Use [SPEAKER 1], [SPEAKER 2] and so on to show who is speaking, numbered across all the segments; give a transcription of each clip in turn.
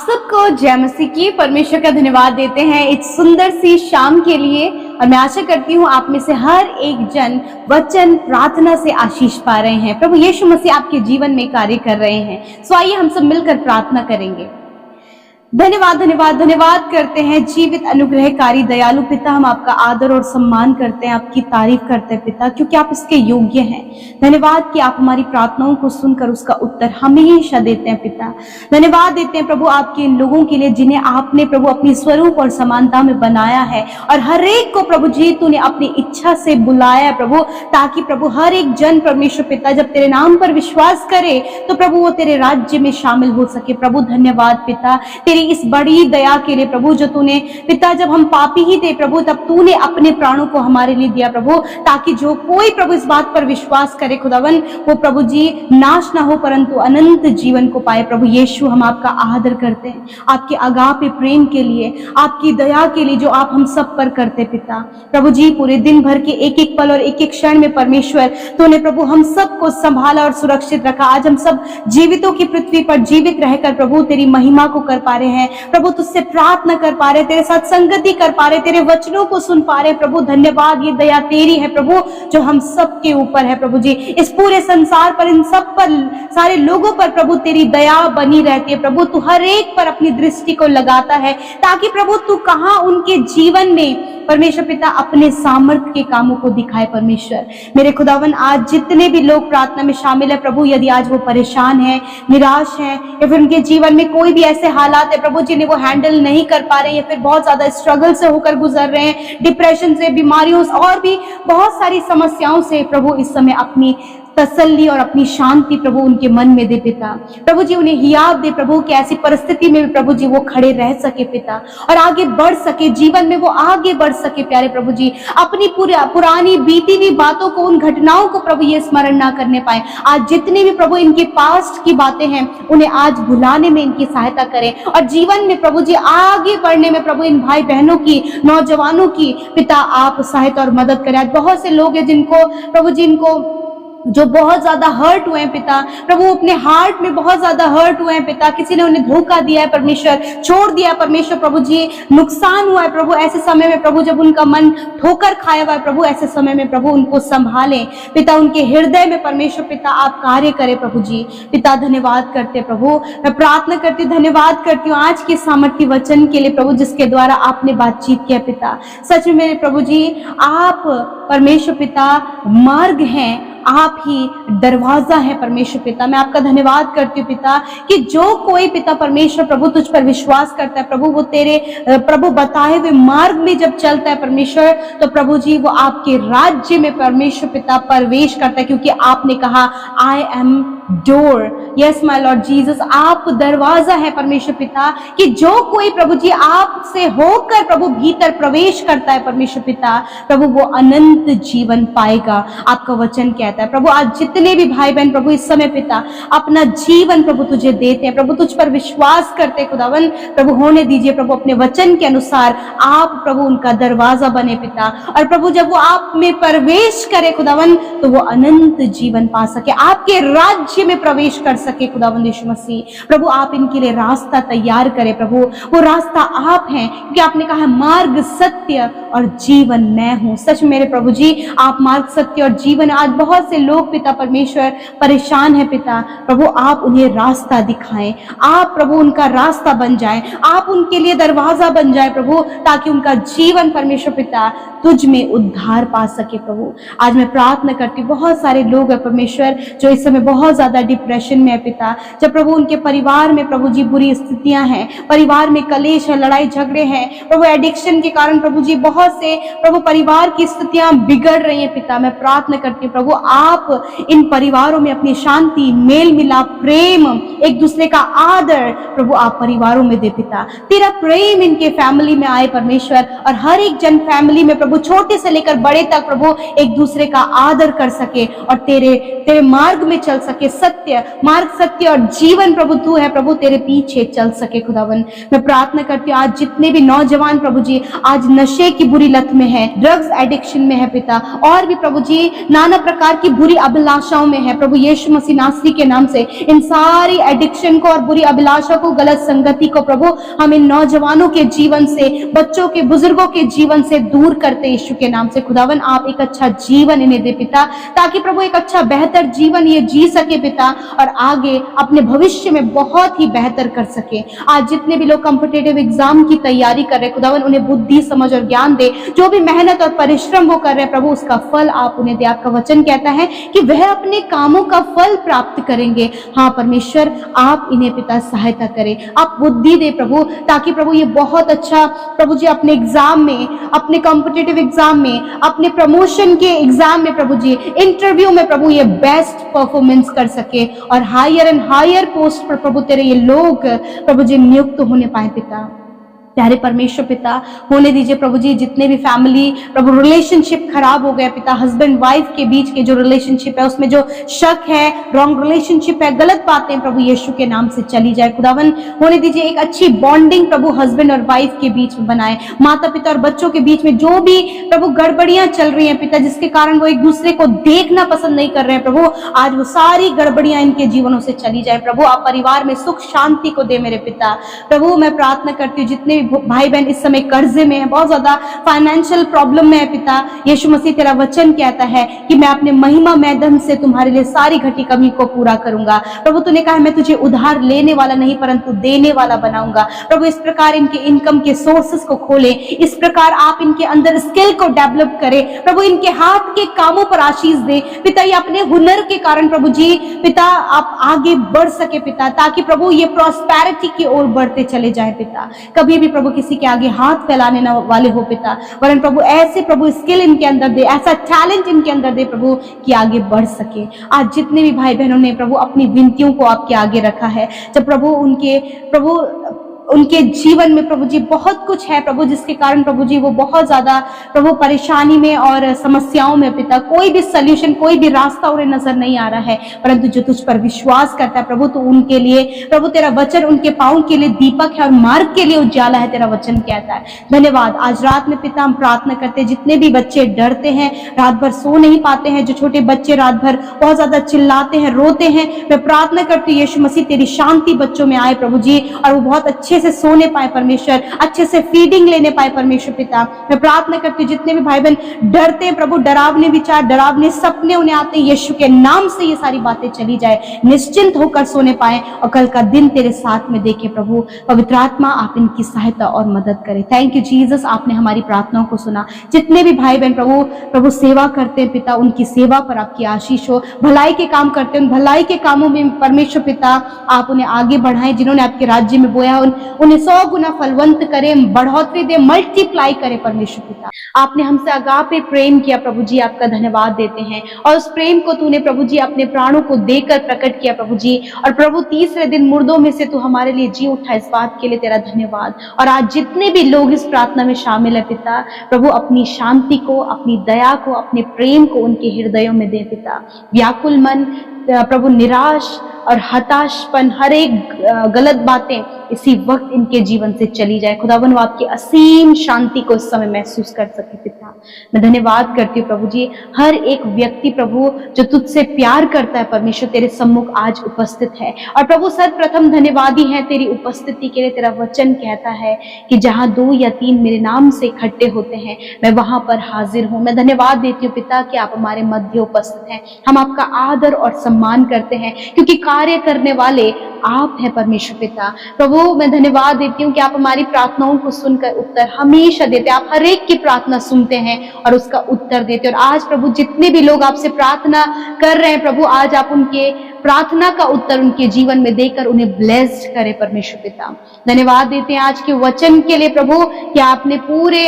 [SPEAKER 1] सबको जय मसीह की। परमेश्वर का धन्यवाद देते हैं इस सुंदर सी शाम के लिए, और मैं आशा करती हूँ आप में से हर एक जन वचन प्रार्थना से आशीष पा रहे हैं। प्रभु यीशु मसीह आपके जीवन में कार्य कर रहे हैं। सो आइए हम सब मिलकर प्रार्थना करेंगे। धन्यवाद धन्यवाद धन्यवाद करते हैं जीवित अनुग्रहकारी दयालु पिता, हम आपका आदर और सम्मान करते हैं, आपकी तारीफ करते हैं पिता, क्योंकि आप इसके योग्य हैं। धन्यवाद कि आप हमारी प्रार्थनाओं को सुनकर उसका उत्तर हमेशा देते हैं पिता। धन्यवाद देते हैं प्रभु आपके इन लोगों के लिए जिन्हें आपने प्रभु अपनी स्वरूप और समानता में बनाया है, और हर एक को प्रभु जी तूने अपनी इच्छा से बुलाया प्रभु, ताकि प्रभु हर एक जन परमेश्वर पिता जब तेरे नाम पर विश्वास करे तो प्रभु वो तेरे राज्य में शामिल हो सके। प्रभु धन्यवाद पिता तेरी इस बड़ी दया के लिए प्रभु, जो तूने पिता जब हम पापी ही थे प्रभु तब तूने अपने प्राणों को हमारे लिए दिया प्रभु, ताकि जो कोई प्रभु इस बात पर विश्वास करे खुदावन वो प्रभु जी नाश ना हो परंतु अनंत जीवन को पाए। प्रभु यीशु हम आपका आदर करते हैं आपके अगापे प्रेम के लिए, आपकी दया के लिए जो आप हम सब पर करते पिता। प्रभु जी पूरे दिन भर के एक एक पल और एक एक क्षण में परमेश्वर तूने प्रभु हम सबको संभाला और सुरक्षित रखा। आज हम सब जीवितों की पृथ्वी पर जीवित रहकर प्रभु तेरी महिमा को कर पा रहे हैं प्रभु, तुझसे प्रार्थना कर पा रहे, तेरे साथ संगति कर पा रहे, तेरे वचनों को सुन पा रहे। प्रभु धन्यवाद, ये दया तेरी है प्रभु जो हम सब के ऊपर है प्रभु जी। इस पूरे संसार पर इन सब पर सारे लोगों पर प्रभु तेरी दया बनी रहती है प्रभु। तू हर एक पर अपनी दृष्टि को लगाता है ताकि प्रभु तू कहां उनके जीवन में परमेश्वर पिता अपने सामर्थ्य के कामों को दिखाए। परमेश्वर मेरे खुदावन आज जितने भी लोग प्रार्थना में शामिल है प्रभु, यदि आज वो परेशान है, निराश है, या फिर उनके जीवन में कोई भी ऐसे हालात है प्रभु जिन्हें वो हैंडल नहीं कर पा रहे, या फिर बहुत ज्यादा स्ट्रगल से होकर गुजर रहे हैं, डिप्रेशन से, बीमारियों से और भी बहुत सारी समस्याओं से प्रभु इस समय अपनी तसल्ली और अपनी शांति प्रभु उनके मन में दे पिता। प्रभु जी उन्हें हियाव दे प्रभु कि ऐसी परिस्थिति में भी प्रभु जी वो खड़े रह सके पिता, और आगे बढ़ सके, जीवन में वो आगे बढ़ सके प्यारे प्रभु जी। अपनी पुरानी बीती हुई बातों को, उन घटनाओं को प्रभु ये स्मरण ना करने पाए। आज जितने भी प्रभु इनके पास्ट की बातें हैं उन्हें आज भुलाने में इनकी सहायता करें, और जीवन में प्रभु जी आगे बढ़ने में प्रभु इन भाई बहनों की, नौजवानों की पिता आप सहायता और मदद करें। आज बहुत से लोग हैं जिनको प्रभु जी इनको जो बहुत ज्यादा हर्ट हुए हैं पिता, प्रभु अपने हार्ट में बहुत ज्यादा हर्ट हुए हैं पिता, किसी ने उन्हें धोखा दिया है परमेश्वर, छोड़ दिया परमेश्वर प्रभु जी, नुकसान हुआ है प्रभु। ऐसे समय में प्रभु जब उनका मन ठोकर खाया हुआ है प्रभु, ऐसे समय में प्रभु उनको संभालें पिता, उनके हृदय में परमेश्वर पिता आप कार्य करें प्रभु जी। पिता धन्यवाद करते प्रभु, मैं प्रार्थना करती धन्यवाद करती हूँ आज के सामर्थ्य वचन के लिए प्रभु, जिसके द्वारा आपने बातचीत किया पिता। सच में मेरे प्रभु जी आप परमेश्वर पिता मार्ग हैं, आप ही दरवाजा है परमेश्वर पिता। मैं आपका धन्यवाद करती हूँ पिता कि जो कोई पिता परमेश्वर प्रभु तुझ पर विश्वास करता है प्रभु, वो तेरे प्रभु बताए हुए मार्ग में जब चलता है परमेश्वर, तो प्रभु जी वो आपके राज्य में परमेश्वर पिता प्रवेश करता है, क्योंकि आपने कहा I am door. Yes my Lord Jesus, आप दरवाजा है परमेश्वर पिता, कि जो कोई प्रभु जी आपसे होकर प्रभु भीतर प्रवेश करता है परमेश्वर पिता, प्रभु वो अनंत जीवन पाएगा। आपका वचन कहता है प्रभु। आज जितने भी भाई बहन प्रभु इस समय पिता अपना जीवन प्रभु तुझे देते हैं प्रभु, तुझ पर विश्वास करते खुदावन प्रभु, होने दीजिए प्रभु अपने वचन के अनुसार आप प्रभु उनका दरवाजा बने पिता, और प्रभु जब वो आप में प्रवेश करे खुदावन तो वो अनंत जीवन पा सके, आपके राज्य में प्रवेश कर सके खुदावंद यीशु मसीह। प्रभु आप इनके लिए रास्ता तैयार करें प्रभु, वो रास्ता आप हैं, क्योंकि आपने कहा मार्ग सत्य और जीवन मैं हूं। सच मेरे प्रभु जी आप मार्ग सत्य और जीवन। आज बहुत से लोग पिता परमेश्वर परेशान है पिता, प्रभु आप उन्हें रास्ता दिखाएं, आप प्रभु उनका रास्ता बन जाए, आप उनके लिए दरवाजा बन जाए प्रभु, ताकि उनका जीवन परमेश्वर पिता तुझ में उद्धार पा सके प्रभु। आज मैं प्रार्थना करती हूँ, बहुत सारे लोग हैं परमेश्वर जो इस समय बहुत ज्यादा डिप्रेशन में है पिता, जब प्रभु उनके परिवार में प्रभु जी बुरी स्थितियां हैं, परिवार में कलेश है, लड़ाई झगड़े हैं प्रभु, एडिक्शन के कारण प्रभु जी बहुत से प्रभु परिवार की स्थितियां बिगड़ रही हैं पिता। मैं प्रार्थना करती हूँ प्रभु आप इन परिवारों में अपनी शांति, मेल मिलाप, प्रेम, एक दूसरे का आदर प्रभु आप परिवारों में दे पिता। तेरा प्रेम इनके फैमिली में आए परमेश्वर, और हर एक जन फैमिली में प्रभु छोटे से लेकर बड़े तक प्रभु एक दूसरे का आदर कर सके और तेरे मार्ग में चल सके, सत्य मार्ग, सत्य और जीवन प्रभु तू है प्रभु, तेरे पीछे चल सके खुदावन। मैं प्रार्थना करती हूँ आज जितने भी नौजवान प्रभु जी आज नशे की बुरी लत में है, ड्रग्स एडिक्शन में है पिता, और भी प्रभु जी नाना प्रकार की बुरी अभिलाषाओं में है प्रभु यीशु मसीह नासरी के नाम से इन सारी एडिक्शन को और बुरी अभिलाषा को, गलत संगति को प्रभु हम इन नौजवानों के जीवन से, बच्चों के, बुजुर्गों के जीवन से दूर करते यीशु के नाम से खुदावन। आप एक अच्छा जीवन इन्हें दे पिता, ताकि प्रभु एक अच्छा बेहतर जीवन ये जी सके पिता, और आगे अपने भविष्य में बहुत ही बेहतर कर सके। आज जितने भी लोग कॉम्पिटिटिव एग्जाम की तैयारी कर रहे खुदावन, उन्हें बुद्धि, समझ और ज्ञान दे। जो भी मेहनत और परिश्रम वो कर रहे हैं प्रभु, उसका फल आप उन्हें दे। आपका वचन कहता है कि वह अपने कामों का फल प्राप्त करेंगे। हाँ परमेश्वर, आप इन्हें पिता सहायता करें, आप बुद्धि दे प्रभु, ताकि प्रभु ये बहुत अच्छा प्रभु जी अपने एग्जाम में, अपने कॉम्पिटिटिव एग्जाम में, अपने प्रमोशन के एग्जाम में प्रभु जी, इंटरव्यू में प्रभु ये बेस्ट परफॉर्मेंस कर सके, और हायर एंड हायर पोस्ट पर प्रभु तेरे ये लोग प्रभु जी नियुक्त होने पाए पिता। प्यारे परमेश्वर पिता, होने दीजिए प्रभु जी जितने भी फैमिली प्रभु रिलेशनशिप खराब हो गया पिता, हस्बैंड वाइफ के बीच के जो रिलेशनशिप है उसमें जो शक है, रॉन्ग रिलेशनशिप है, गलत बातें प्रभु यीशु के नाम से चली जाए खुदावन। होने दीजिए एक अच्छी बॉन्डिंग प्रभु हस्बैंड और वाइफ के बीच में बनाए, माता पिता और बच्चों के बीच में जो भी प्रभु गड़बड़ियां चल रही हैं पिता, जिसके कारण वो एक दूसरे को देखना पसंद नहीं कर रहे हैं प्रभु, आज वो सारी गड़बड़ियां इनके जीवनों से चली जाए प्रभु। आप परिवार में सुख शांति को दे मेरे पिता। प्रभु मैं प्रार्थना करती हूँ जितने भाई बहन इस समय कर्जे में है, बहुत ज्यादा फाइनेंशियल प्रॉब्लम में है पिता, यीशु मसीह तेरा वचन कहता है कि मैं अपने महिमा मैदान से तुम्हारे लिए सारी घटी कमी को पूरा करूंगा। प्रभु तूने कहा मैं तुझे उधार लेने वाला नहीं परंतु देने वाला बनाऊंगा। प्रभु इस प्रकार इनके इनकम के सोर्सेस को खोले, इस प्रकार आप इनके अंदर स्किल को डेवलप करें प्रभु, इनके हाथ के कामों पर आशीष दे पिता, ये अपने हुनर के कारण प्रभु जी पिता आप आगे बढ़ सके पिता, ताकि प्रभु ये प्रॉस्पेरिटी की ओर बढ़ते चले जाए पिता। कभी भी प्रभु किसी के आगे हाथ फैलाने न वाले हो पिता, वरन प्रभु ऐसे प्रभु स्किल इनके अंदर दे, ऐसा टैलेंट इनके अंदर दे प्रभु कि आगे बढ़ सके। आज जितने भी भाई बहनों ने प्रभु अपनी विनतियों को आपके आगे रखा है, जब प्रभु उनके जीवन में प्रभु जी बहुत कुछ है प्रभु, जिसके कारण प्रभु जी वो बहुत ज्यादा प्रभु परेशानी में और समस्याओं में पिता, कोई भी सल्यूशन, कोई भी रास्ता उन्हें नजर नहीं आ रहा है, परंतु जो तुझ पर विश्वास करता है प्रभु, तो उनके लिए प्रभु तेरा वचन उनके पांव के लिए दीपक है और मार्ग के लिए उजाला है, तेरा वचन कहता है। धन्यवाद। आज रात में पिता हम प्रार्थना करते हैं जितने भी बच्चे डरते हैं, रात भर सो नहीं पाते हैं, जो छोटे बच्चे रात भर बहुत ज्यादा चिल्लाते हैं, रोते हैं, मैं प्रार्थना करती हूँ यीशु मसीह तेरी शांति बच्चों में आए प्रभु जी, और वो बहुत अच्छे से सोने पाए परमेश्वर, अच्छे से फीडिंग लेने पाए परमेश्वर पिता। मैं प्रार्थना करती हूँ जितने भी भाई बहन डरते हैं प्रभु, डरावने विचार, डरावने सपने उन्हें आते हैं, यीशु के नाम से ये सारी बातें चली जाए, निश्चिंत होकर सोने पाए और कल का दिन तेरे साथ में देखे प्रभु। पवित्र आत्मा आप इनकी सहायता और मदद करें। थैंक यू जीसस, आपने हमारी प्रार्थनाओं को सुना। जितने भी भाई बहन प्रभु सेवा करते हैं पिता, उनकी सेवा पर आपकी आशीष हो, भलाई के काम करते हैं, भलाई के कामों में परमेश्वर पिता आप उन्हें आगे बढ़ाएं, जिन्होंने आपके राज्य में बोया उन्हें 100 गुना फलवंत करें, बढ़ोतरी दे, मल्टीप्लाई करे परमेश्वर पिता। आपने हमसे अगापे प्रेम किया प्रभु जी, आपका धन्यवाद देते हैं, और उस प्रेम को तूने प्रभु जी अपने प्राणों को देकर प्रकट किया प्रभु जी, और प्रभु तीसरे दिन मुर्दों में से तू हमारे लिए जी उठा, इस बात के लिए तेरा धन्यवाद। और आज जितने भी लोग इस प्रार्थना में शामिल है पिता, प्रभु अपनी शांति को, अपनी दया को, अपने प्रेम को उनके हृदयों में दे पिता। व्याकुल मन प्रभु, निराश और हताशपन, हर एक गलत बातें इसी वक्त इनके जीवन से चली जाए खुदावन, वो आपकी असीम शांति को इस समय महसूस कर सके पिता। मैं धन्यवाद करती हूँ प्रभु जी, हर एक व्यक्ति प्रभु जो तुझसे प्यार करता है परमेश्वर तेरे सम्मुख आज उपस्थित है, और प्रभु सर्वप्रथम धन्यवादी है तेरी उपस्थिति के लिए। तेरा वचन कहता है कि जहाँ 2 या 3 मेरे नाम से इकट्ठे होते हैं मैं वहां पर हाजिर हूँ। मैं धन्यवाद देती हूँ पिता कि आप हमारे मध्य उपस्थित हैं। हम आपका आदर और सम्मान करते हैं क्योंकि कार्य करने वाले आप हैं परमेश्वर पिता। प्रभु मैं धन्यवाद देती हूँ कि आप हमारी प्रार्थनाओं को सुनकर उत्तर हमेशा देते हैं, आप हर एक की प्रार्थना सुनते हैं और उसका उत्तर देते हैं। और आज प्रभु जितने भी लोग आपसे प्रार्थना कर रहे हैं प्रभु, आज आप उनके प्रार्थना का उत्तर उनके जीवन में देकर उन्हें ब्लेस्ड करे परमेश्वर पिता। धन्यवाद देते हैं आज के वचन के लिए प्रभु कि आपने पूरे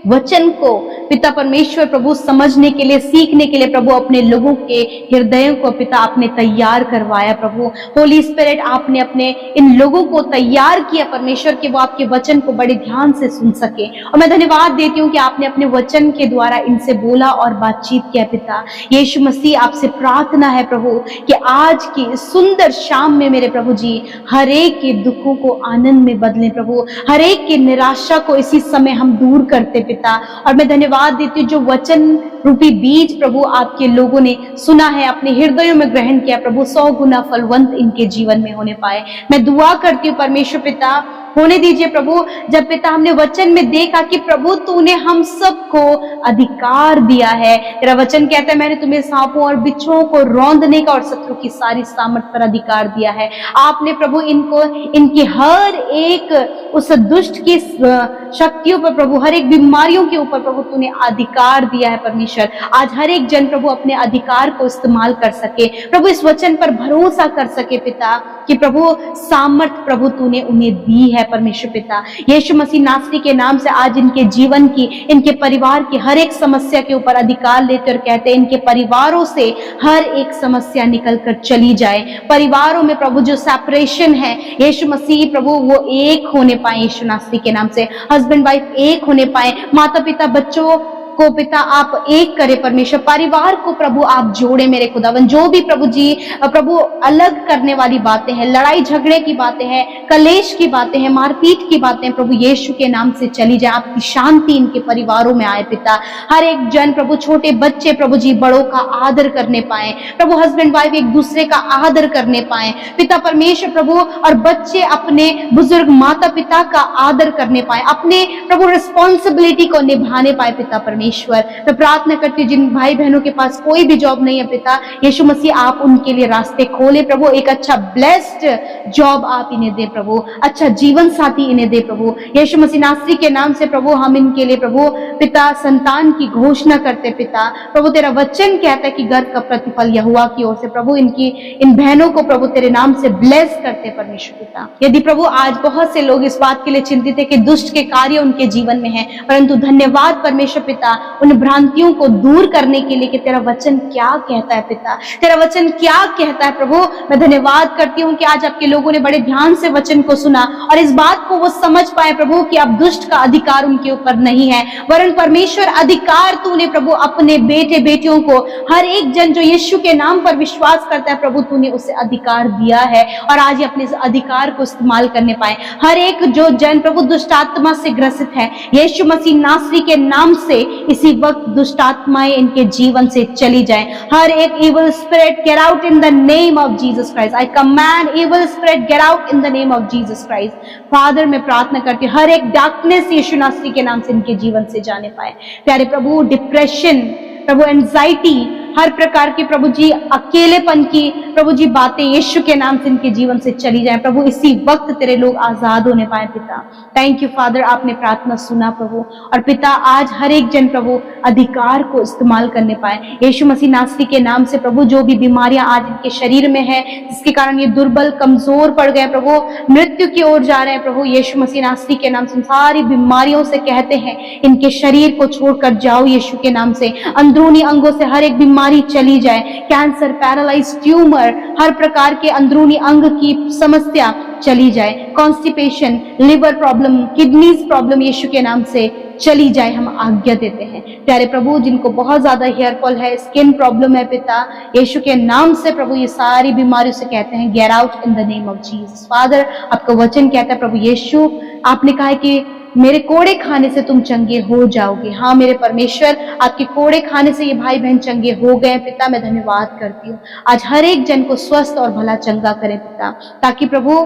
[SPEAKER 1] वचन को पिता परमेश्वर प्रभु समझने के लिए, सीखने के लिए प्रभु अपने लोगों के हृदयों को पिता आपने तैयार करवाया प्रभु। होली स्पिरिट आपने अपने इन लोगों को तैयार किया परमेश्वर कि वो आपके वचन को बड़े ध्यान से सुन सके। और मैं धन्यवाद देती हूँ कि आपने अपने वचन के द्वारा इनसे बोला और बातचीत किया पिता। यीशु मसीह आपसे प्रार्थना है प्रभु कि आज की सुंदर शाम में मेरे प्रभु जी हर एक के दुखों को आनंद में बदलें प्रभु, हर एक की निराशा को इसी समय हम दूर करते पिता। और मैं धन्यवाद देती हूँ जो वचन रूपी बीज प्रभु आपके लोगों ने सुना है, अपने हृदयों में ग्रहण किया प्रभु, 100 गुना फलवंत इनके जीवन में होने पाए। मैं दुआ करती हूँ परमेश्वर पिता, होने दीजिए प्रभु। जब पिता हमने वचन में देखा कि प्रभु तूने हम सबको अधिकार दिया है, तेरा वचन कहता है मैंने तुम्हें सांपों और बिच्छुओं को रौंदने का और शत्रु की सारी सामर्थ पर अधिकार दिया है। आपने प्रभु इनको, इनकी हर एक उस दुष्ट की शक्तियों पर प्रभु, हर एक बीमारियों के ऊपर प्रभु तूने अधिकार दिया है परमेश्वर। आज हर एक जन प्रभु अपने अधिकार को इस्तेमाल कर सके प्रभु, इस वचन पर भरोसा कर सके पिता कि प्रभु सामर्थ प्रभु तूने उन्हें दी है परमेश्वर पिता। यीशु मसीह नासरी के नाम से आज इनके जीवन की, इनके परिवार की हर एक समस्या के ऊपर अधिकार लेते और कहते हैं इनके परिवारों से हर एक समस्या निकल कर चली जाए। परिवारों में प्रभु जो सेपरेशन है यीशु मसीह प्रभु वो एक होने पाए यीशु नासरी के नाम से, हस्बैंड वाइफ एक होने पाए, माता पिता बच्चों को पिता आप एक करे परमेश्वर, परिवार को प्रभु आप जोड़े मेरे खुदावन। जो भी प्रभु जी प्रभु अलग करने वाली बातें हैं, लड़ाई झगड़े की बातें हैं, कलेश की बातें हैं, मारपीट की बातें हैं, प्रभु यीशु के नाम से चली जाए। आपकी शांति इनके परिवारों में आए पिता। हर एक जन प्रभु, छोटे बच्चे प्रभु जी बड़ों का आदर करने पाए प्रभु, हस्बैंड वाइफ एक दूसरे का आदर करने पाए पिता परमेश्वर प्रभु, और बच्चे अपने बुजुर्ग माता पिता का आदर करने पाए, अपने प्रभु रिस्पॉन्सिबिलिटी को निभाने पाए पिता परमेश्वर। मैं प्रार्थना करती हूँ जिन भाई बहनों के पास कोई भी जॉब नहीं है पिता यीशु मसीह आप उनके लिए रास्ते खोले प्रभु, एक अच्छा ब्लेस्ड जॉब आप इन्हें दे प्रभु, अच्छा जीवन साथी इन्हें दे प्रभु यीशु मसीह नासरी के नाम से प्रभु। हम इनके लिए प्रभु पिता संतान की घोषणा करते पिता प्रभु, तेरा वचन कहता है कि गर्भ का प्रतिफल यहोवा की ओर से प्रभु, इनकी इन बहनों को प्रभु तेरे नाम से ब्लेस करते परमेश्वर पिता। यदि प्रभु आज बहुत से लोग इस बात के लिए चिंतित है कि दुष्ट के कार्य उनके जीवन में है, परंतु धन्यवाद परमेश्वर पिता उन भ्रांतियों को दूर करने के लिए कि तेरा वचन क्या कहता है पिता, तेरा वचन क्या कहता है प्रभु। मैं धन्यवाद करती हूँ कि आज आपके लोगों ने बड़े ध्यान से वचन को सुना और इस बात को वो समझ पाए प्रभु कि अब दुष्ट का अधिकार उनके ऊपर नहीं है, वरन परमेश्वर अधिकार तूने प्रभु अपने बेटे बेटियों को, हर एक जन जो यीशु के नाम पर विश्वास करता है प्रभु तूने उसे अधिकार दिया है और आज ये अपने अधिकार को इस्तेमाल करने पाए। हर एक जो जन प्रभु दुष्ट आत्मा से ग्रसित है यीशु मसीह नासरी के नाम से इसी वक्त दुष्ट आत्माएं इनके जीवन से चली जाएं। हर एक evil spirit get out in the name of Jesus Christ. I command evil spirit get out in the name of Jesus Christ. Father मैं प्रार्थना करती हूँ हर एक डार्कनेस यीशु नासरी के नाम से इनके जीवन से जाने पाए। प्यारे प्रभु डिप्रेशन प्रभु, एंजाइटी, हर प्रकार की प्रभु जी अकेलेपन की प्रभु जी बातें यीशु के नाम से इनके जीवन से चली जाए प्रभु, इसी वक्त तेरे लोग आजाद होने पाए पिता। थैंक यू फादर, आपने प्रार्थना सुना प्रभु, और पिता आज हर एक जन प्रभु अधिकार को इस्तेमाल करने पाए यीशु मसीह नासरी के नाम से प्रभु। जो भी बीमारियां आज इनके शरीर में है जिसके कारण ये दुर्बल कमजोर पड़ गए प्रभु, मृत्यु की ओर जा रहे हैं प्रभु, यीशु मसीह नासरी के नाम से सारी बीमारियों से कहते हैं इनके शरीर को छोड़कर जाओ यीशु के नाम से। अंदरूनी अंगों से हर एक बीमारी चली जाए, कैंसर, पैरालाइज, ट्यूमर, हर प्रकार के अंदरूनी अंग की समस्या चली जाए, constipation, liver problem, kidneys problem यीशु के नाम से चली जाए, हम आज्ञा देते हैं। प्यारे प्रभु जिनको बहुत ज्यादा हेयर फॉल है, स्किन प्रॉब्लम है पिता, यीशु के नाम से प्रभु ये सारी बीमारियों से कहते हैं get out in the name of Jesus. Father आपका वचन कहता है प्रभु यीशु, आपने कहा है कि मेरे कोड़े खाने से तुम चंगे हो जाओगे। हाँ मेरे परमेश्वर, आपके कोड़े खाने से ये भाई बहन चंगे हो गए पिता। मैं धन्यवाद करती हूँ, आज हर एक जन को स्वस्थ और भला चंगा करें पिता, ताकि प्रभु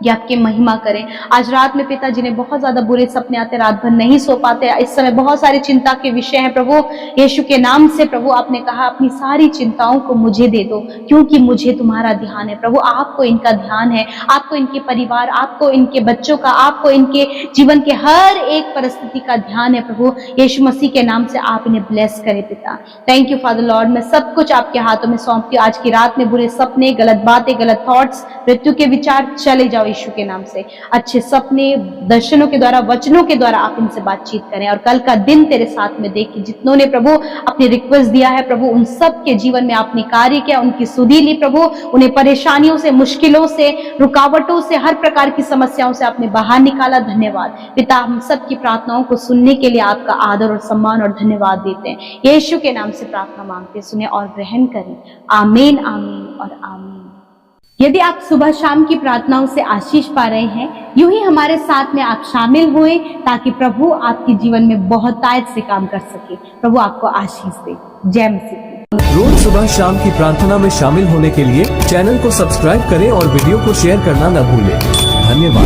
[SPEAKER 1] ये आपकी महिमा करें। आज रात में पिता जिन्हें बहुत ज्यादा बुरे सपने आते, रात भर नहीं सो पाते, इस समय बहुत सारी चिंता के विषय हैं प्रभु, यीशु के नाम से प्रभु आपने कहा अपनी सारी चिंताओं को मुझे दे दो क्योंकि मुझे तुम्हारा ध्यान है प्रभु। आपको इनका ध्यान है, आपको इनके परिवार, आपको इनके बच्चों का, आपको इनके जीवन के हर एक परिस्थिति का ध्यान है प्रभु। यीशु मसीह के नाम से आप इन्हें ब्लेस करें पिता। थैंक यू फादर लॉर्ड, मैं सब कुछ आपके हाथों में सौंपती हूँ। आज की रात में बुरे सपने, गलत बातें, गलत थॉट्स, मृत्यु के विचार चले जाओ यीशु के नाम से। अच्छे सपने, दर्शनों के द्वारा, वचनों के द्वारा आप इनसे बातचीत करें और कल का दिन तेरे साथ में देख के जितनों ने प्रभु अपनी रिक्वेस्ट दिया है प्रभु, उन सब के जीवन में आपने कार्य किया, उनकी सुधि ली प्रभु, उन्हें परेशानियों से, मुश्किलों से, रुकावटों से, हर प्रकार की समस्याओं से आपने बाहर निकाला। धन्यवाद पिता, हम सब की प्रार्थनाओं को सुनने के लिए आपका आदर और सम्मान और धन्यवाद देते हैं। यीशु के नाम से प्रार्थना मांगते, सुने और ग्रहण करें। आमीन, आमीन और आमीन। यदि आप सुबह शाम की प्रार्थनाओं से आशीष पा रहे हैं, यूं ही हमारे साथ में आप शामिल हुए ताकि प्रभु आपके जीवन में बहुतायत से काम कर सके। प्रभु आपको आशीष दे। जय मसीह।
[SPEAKER 2] रोज सुबह शाम की प्रार्थना में शामिल होने के लिए चैनल को सब्सक्राइब करें और वीडियो को शेयर करना न भूलें। धन्यवाद।